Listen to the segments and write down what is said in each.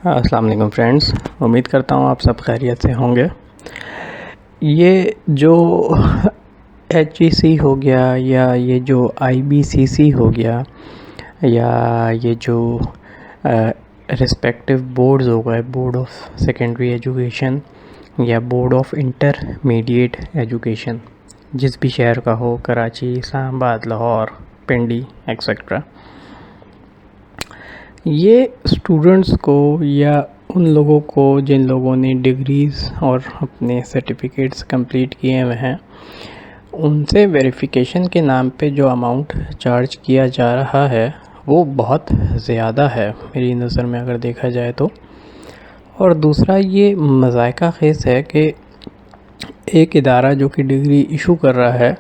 السلام علیکم فرینڈز، امید کرتا ہوں آپ سب خیریت سے ہوں گے۔ یہ جو ایچ ای سی ہو گیا یا یہ جو آئی بی سی سی ہو گیا یا یہ جو رسپیکٹیو بورڈز ہو گئے، بورڈ آف سیکنڈری ایجوکیشن یا بورڈ آف انٹرمیڈیٹ ایجوکیشن، جس بھی شہر کا ہو، کراچی، اسلام آباد، لاہور، پنڈی ایکسیکٹرا، یہ اسٹوڈنٹس کو یا ان لوگوں کو جن لوگوں نے ڈگریز اور اپنے سرٹیفکیٹس کمپلیٹ کیے ہوئے ہیں، ان سے ویریفیکیشن کے نام پہ جو اماؤنٹ چارج کیا جا رہا ہے وہ بہت زیادہ ہے میری نظر میں اگر دیکھا جائے تو۔ اور دوسرا یہ مذائقہ خیز ہے کہ ایک ادارہ جو کہ ڈگری ایشو کر رہا ہے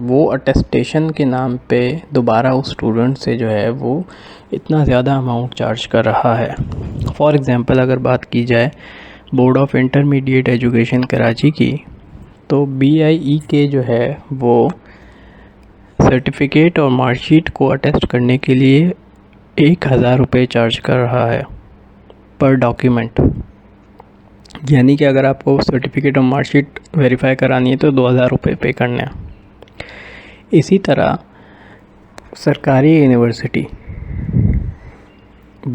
وہ اٹیسٹیشن کے نام پہ دوبارہ اس اسٹوڈنٹ سے جو ہے وہ اتنا زیادہ اماؤنٹ چارج کر رہا ہے۔ فار ایگزامپل اگر بات کی جائے board of intermediate education Karachi کی، تو بی آئی ای کے جو ہے وہ سرٹیفکیٹ اور مارک شیٹ کو اٹیسٹ کرنے کے لیے 1000 روپے چارج کر رہا ہے پر ڈاکیومنٹ، یعنی کہ اگر آپ کو سرٹیفکیٹ اور مارک شیٹ ویریفائی کرانی ہے تو 2000 روپے پے کرنے ہیں۔ اسی طرح سرکاری یونیورسٹی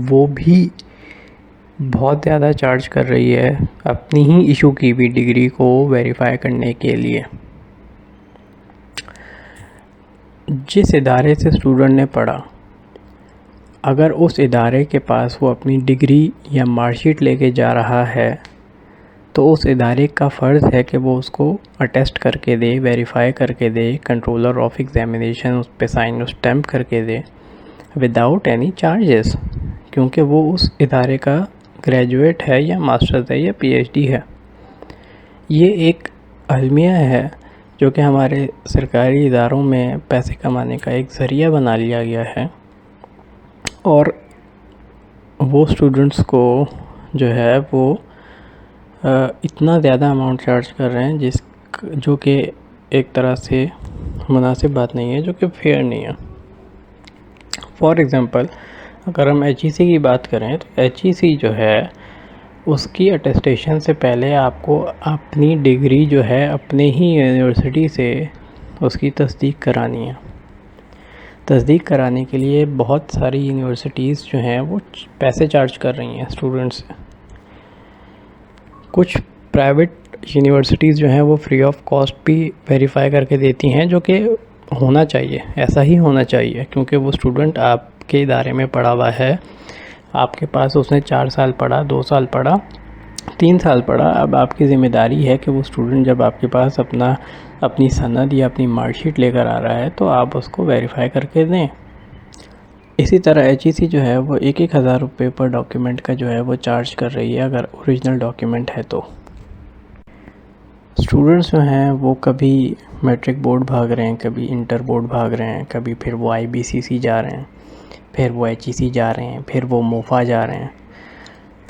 وہ بھی بہت زیادہ چارج کر رہی ہے اپنی ہی ایشو کی بھی ڈگری کو ویریفائی کرنے کے لیے۔ جس ادارے سے اسٹوڈنٹ نے پڑھا، اگر اس ادارے کے پاس وہ اپنی ڈگری یا مارک شیٹ لے کے جا رہا ہے تو اس ادارے کا فرض ہے کہ وہ اس کو اٹیسٹ کر کے دے، ویریفائی کر کے دے، کنٹرولر آف ایگزامینیشن اس پہ سائن اور اسٹیمپ کر کے دے وداؤٹ اینی چارجز، کیونکہ وہ اس ادارے کا گریجویٹ ہے یا ماسٹرز ہے یا پی ایچ ڈی ہے۔ یہ ایک المیہ ہے جو کہ ہمارے سرکاری اداروں میں پیسے کمانے کا ایک ذریعہ بنا لیا گیا ہے، اور وہ اسٹوڈنٹس کو جو ہے وہ اتنا زیادہ اماؤنٹ چارج کر رہے ہیں جو کہ ایک طرح سے مناسب بات نہیں ہے، جو کہ فیئر نہیں ہے۔ فار ایگزامپل اگر ہم ایچ ای سی کی بات کریں تو ایچ ای سی جو ہے اس کی اٹیسٹیشن سے پہلے آپ کو اپنی ڈگری جو ہے اپنے ہی یونیورسٹی سے اس کی تصدیق کرانی ہے۔ تصدیق کرانے کے لیے بہت ساری یونیورسٹیز جو ہیں وہ پیسے چارج کر رہی ہیں اسٹوڈنٹس سے۔ کچھ پرائیویٹ یونیورسٹیز جو ہیں وہ فری آف کاسٹ بھی ویریفائی کر کے دیتی ہیں، جو کہ ہونا چاہیے، ایسا ہی ہونا چاہیے، کیونکہ وہ اسٹوڈنٹ آپ کے ادارے میں پڑھا ہوا ہے، آپ کے پاس اس نے 4 سال پڑھا، 2 سال پڑھا، 3 سال پڑھا، اب آپ کی ذمہ داری ہے کہ وہ اسٹوڈنٹ جب آپ کے پاس اپنی سند یا اپنی مارک شیٹ لے کر آ رہا ہے تو آپ اس کو ویریفائی کر کے دیں۔ اسی طرح ایچ ای سی جو ہے وہ 1000 روپے پر ڈاکیومنٹ کا جو ہے وہ چارج کر رہی ہے اگر اوریجنل ڈاکیومنٹ ہے تو۔ اسٹوڈنٹس جو ہیں وہ کبھی میٹرک بورڈ بھاگ رہے ہیں، کبھی انٹر بورڈ بھاگ رہے ہیں، کبھی پھر وہ آئی بی سی سی جا رہے ہیں، پھر وہ ایچ ای سی جا رہے ہیں، پھر وہ موفا جا رہے ہیں۔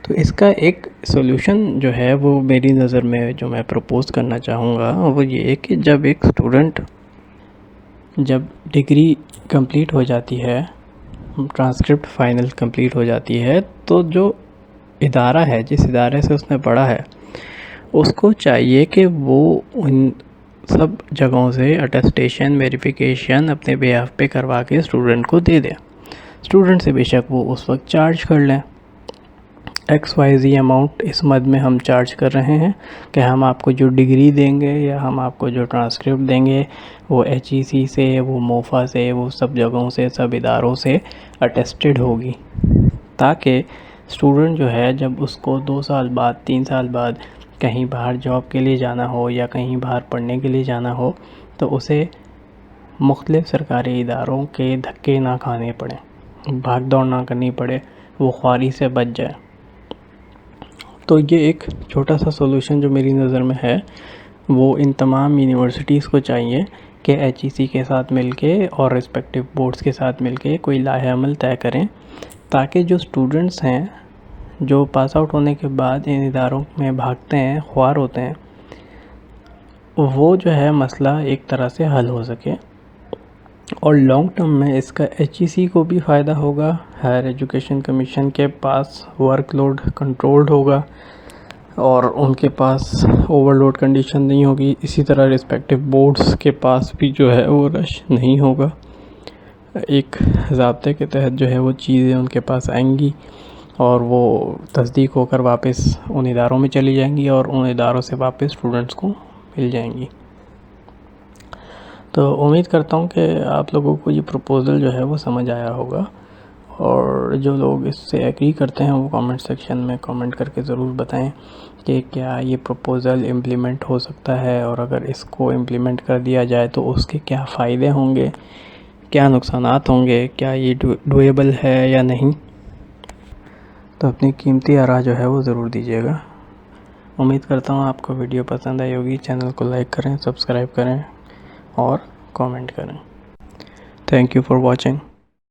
تو اس کا ایک سولوشن جو ہے وہ میری نظر میں جو میں پروپوز کرنا چاہوں گا وہ یہ ہے کہ جب ایک اسٹوڈنٹ جب ڈگری کمپلیٹ ہو جاتی ہے، ٹرانسکرپٹ فائنل کمپلیٹ ہو جاتی ہے، تو جو ادارہ ہے، جس ادارے سے اس نے پڑھا ہے، اس کو چاہیے کہ وہ ان سب جگہوں سے اٹیسٹیشن ویریفیکیشن اپنے بیہاف پہ کروا کے اسٹوڈنٹ کو دے دے۔ اسٹوڈنٹ سے بے شک وہ اس وقت چارج کر لیں، XYZ اماؤنٹ اس مد میں ہم چارج کر رہے ہیں کہ ہم آپ کو جو ڈگری دیں گے یا ہم آپ کو جو ٹرانسکرپٹ دیں گے وہ ایچ ای سی سے، وہ موفا سے، وہ سب جگہوں سے، سب اداروں سے اٹیسٹڈ ہوگی، تاکہ اسٹوڈنٹ جو ہے جب اس کو 2 سال بعد، 3 سال بعد کہیں باہر جاب کے لیے جانا ہو یا کہیں باہر پڑھنے کے لیے جانا ہو تو اسے مختلف سرکاری اداروں کے دھکے نہ کھانے پڑیں، بھاگ دوڑ نہ کرنی پڑے، وہ خواری سے بچ جائے۔ تو یہ ایک چھوٹا سا سولوشن جو میری نظر میں ہے، وہ ان تمام یونیورسٹیز کو چاہیے کہ ایچ ای سی کے ساتھ مل کے اور رسپیکٹیو بورڈز کے ساتھ مل کے کوئی لاہ عمل طے کریں، تاکہ جو اسٹوڈنٹس ہیں جو پاس آؤٹ ہونے کے بعد ان اداروں میں بھاگتے ہیں، خوار ہوتے ہیں، وہ جو ہے مسئلہ ایک طرح سے حل ہو سکے، اور لانگ ٹرم میں اس کا ایچ ای سی کو بھی فائدہ ہوگا، ہائر ایجوکیشن کمیشن کے پاس ورک لوڈ کنٹرولڈ ہوگا اور ان کے پاس اوور لوڈ کنڈیشن نہیں ہوگی. اسی طرح رسپیکٹیو بورڈز کے پاس بھی جو ہے وہ رش نہیں ہوگا. ایک ضابطے کے تحت جو ہے وہ چیزیں ان کے پاس آئیں گی اور وہ تصدیق ہو کر واپس ان اداروں میں چلی جائیں گی اور ان اداروں سے واپس اسٹوڈنٹس کو مل جائیں گی. تو امید کرتا ہوں کہ آپ لوگوں کو یہ پروپوزل جو ہے وہ سمجھ آیا ہوگا، اور جو لوگ اس سے ایگری کرتے ہیں وہ کامنٹ سیکشن میں کامنٹ کر کے ضرور بتائیں کہ کیا یہ پروپوزل امپلیمنٹ ہو سکتا ہے، اور اگر اس کو امپلیمنٹ کر دیا جائے تو اس کے کیا فائدے ہوں گے، کیا نقصانات ہوں گے، کیا یہ ڈویبل ہے یا نہیں. تو اپنی قیمتی آراء جو ہے وہ ضرور دیجیے گا. امید کرتا ہوں آپ کو ویڈیو پسند آئی ہوگی. چینل کو لائک کریں، سبسکرائب کریں اور کامنٹ کریں. Thank you for watching.